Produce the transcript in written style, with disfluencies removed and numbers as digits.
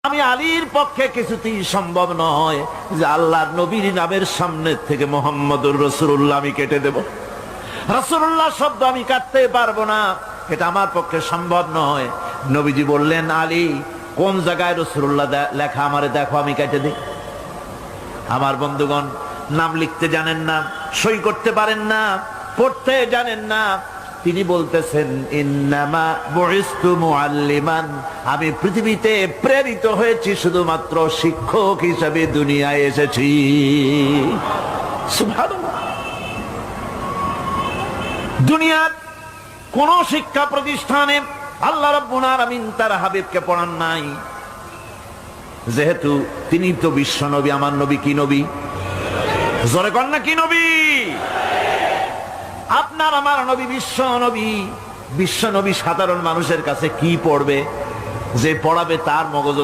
আমি আলীর পক্ষে কিছুতেই সম্ভব নয় যে আল্লাহর নবীর নামের সামনে থেকে মুহাম্মদুর রাসূলুল্লাহ আমি কেটে দেব। রাসূলুল্লাহ শব্দ আমি কাটতে পারবো না, এটা আমার পক্ষে সম্ভব নয়। নবীজি বললেন, আলী কোন জায়গায় রাসূলুল্লাহ লেখা আমারে দেখো, আমি কেটে দিই। আমার বন্ধুগণ, নাম লিখতে জানেন না, সই করতে পারেন না, পড়তে জানেন না, তিনি বলতেছেন ইন্নামা বুইসতু মুআল্লিমান, আমি পৃথিবীতে প্রেরিত হয়েছি শুধুমাত্র শিক্ষক হিসেবে দুনিয়ায় এসেছি। সুবহানাল্লাহ। দুনিয়ার কোন শিক্ষা প্রতিষ্ঠানে আল্লাহ রাব্বুল আলামিন তার হাবিবকে পড়ান নাই, যেহেতু তিনি তো বিশ্ব নবী। আমার নবী কি নবী? জোরে কর না, কি নবী? আপনার আমার নবী বিশ্ব নবী। বিশ্ব নবী সাধারণ মানুষের কাছে কি পড়বে? যে পড়াবে তার মগজ